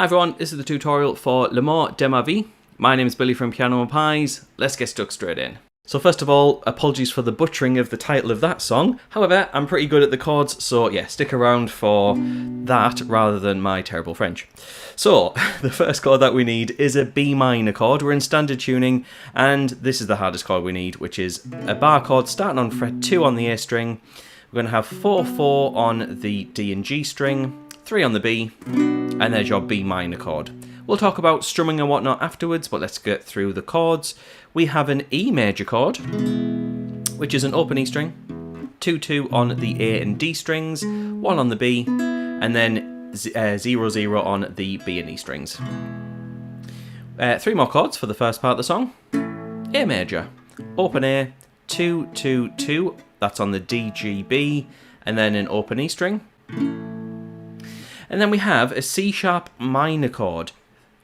Hi everyone, this is the tutorial for Lamoure De Ma Vie. My name is Billy from Piano and Pies. Let's get stuck straight in. So first of all, apologies for the butchering of the title of that song. However, I'm pretty good at the chords, so yeah, stick around for that rather than my terrible French. So, the first chord that we need is a B minor chord. We're in standard tuning, and this is the hardest chord we need, which is a bar chord starting on fret 2 on the A string. We're going to have 4/4 on the D and G string, 3 on the B, and there's your B minor chord. We'll talk about strumming and whatnot afterwards, but let's get through the chords. We have an E major chord, which is an open E string, 2/2 on the A and D strings, 1 on the B, and then 0/0 on the B and E strings. 3 more chords for the first part of the song. A major, open A, 2/2/2, that's on the D, G, B, and then an open E string. And then we have a C sharp minor chord.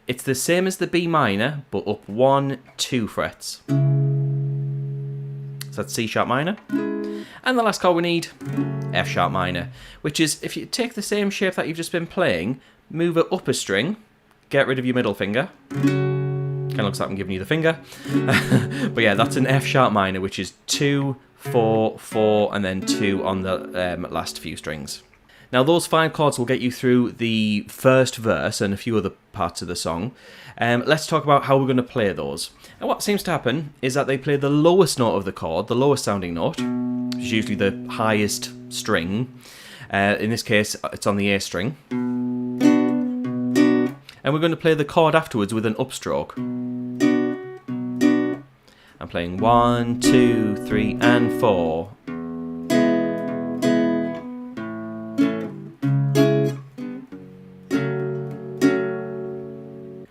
It's the same as the B minor, but up 1, 2 frets. So that's C sharp minor. And the last chord we need, F sharp minor, which is, if you take the same shape that you've just been playing, move it up a string, get rid of your middle finger. Kind of looks like I'm giving you the finger. But yeah, that's an F sharp minor, which is 2, 4, 4, and then 2 on the last few strings. Now those 5 chords will get you through the first verse and a few other parts of the song. Let's talk about how we're going to play those. And what seems to happen is that they play the lowest note of the chord, the lowest sounding note, which is usually the highest string. In this case, it's on the A string. And we're going to play the chord afterwards with an upstroke. I'm playing 1, 2, 3, and 4.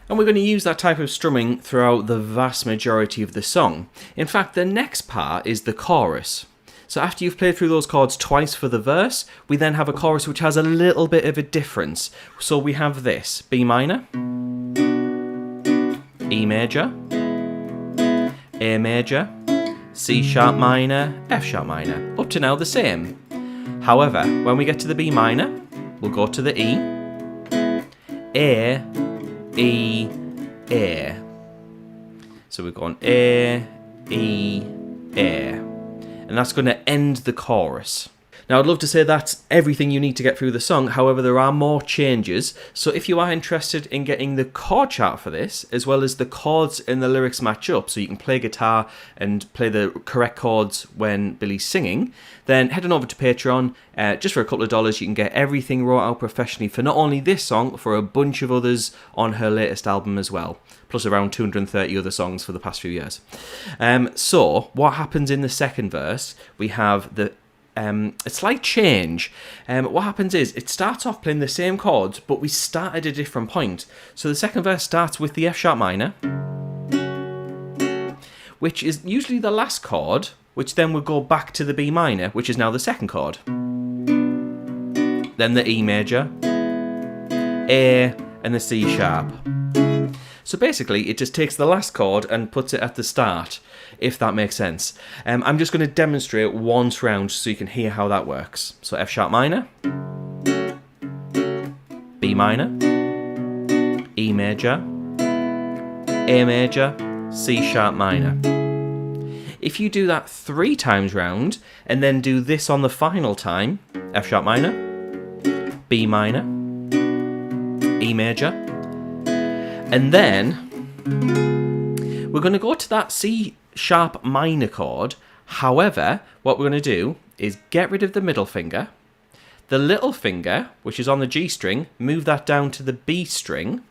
And we're going to use that type of strumming throughout the vast majority of the song. In fact, the next part is the chorus. So after you've played through those chords twice for the verse, we then have a chorus which has a little bit of a difference. So we have this: B minor, E major, A major, C sharp minor, F sharp minor. Up to now the same. However, when we get to the B minor, we'll go to the E, A, E, A. So we're going A, E, A. And that's going to end the chorus. Now I'd love to say that's everything you need to get through the song, however there are more changes. So if you are interested in getting the chord chart for this, as well as the chords and the lyrics match up, so you can play guitar and play the correct chords when Billy's singing, then head on over to Patreon. Just for a couple of dollars you can get everything wrote out professionally for not only this song, but for a bunch of others on her latest album as well. Plus around 230 other songs for the past few years. So what happens in the second verse? We have a slight change. What happens is, it starts off playing the same chords, but we start at a different point. So the second verse starts with the F sharp minor, which is usually the last chord, which then would go back to the B minor, which is now the second chord. Then the E major, A, and the C sharp. So basically, it just takes the last chord and puts it at the start, if that makes sense. I'm just going to demonstrate once round so you can hear how that works. So F sharp minor, B minor, E major, A major, C sharp minor. If you do that 3 times round, and then do this on the final time, F sharp minor, B minor, E major, and then we're going to go to that C sharp minor chord. However, what we're going to do is get rid of the middle finger. The little finger, which is on the G string, move that down to the B string.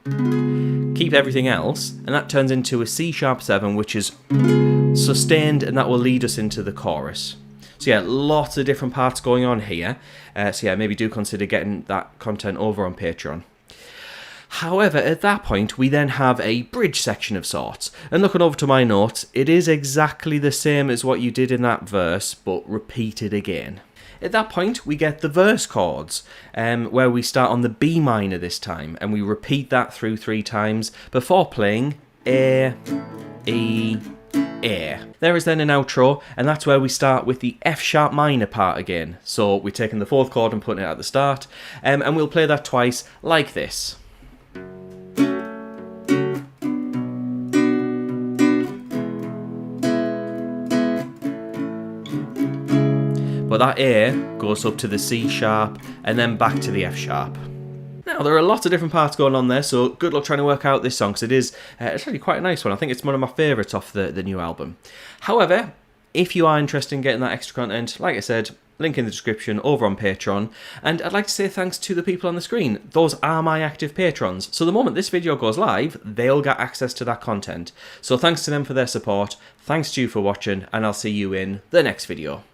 Keep everything else, and that turns into a C sharp 7, which is sustained, and that will lead us into the chorus. So yeah, lots of different parts going on here. So yeah, maybe do consider getting that content over on Patreon. However, at that point, we then have a bridge section of sorts. And looking over to my notes, it is exactly the same as what you did in that verse, but repeated again. At that point, we get the verse chords, where we start on the B minor this time, and we repeat that through 3 times before playing A, E, A. There is then an outro, and that's where we start with the F sharp minor part again. So we're taking the 4th chord and putting it at the start, and we'll play that twice like this. But that A goes up to the C sharp and then back to the F sharp. Now, there are lots of different parts going on there, so good luck trying to work out this song, because it's actually quite a nice one. I think it's one of my favourites off the new album. However, if you are interested in getting that extra content, like I said, link in the description over on Patreon. And I'd like to say thanks to the people on the screen. Those are my active patrons. So the moment this video goes live, they'll get access to that content. So thanks to them for their support. Thanks to you for watching, and I'll see you in the next video.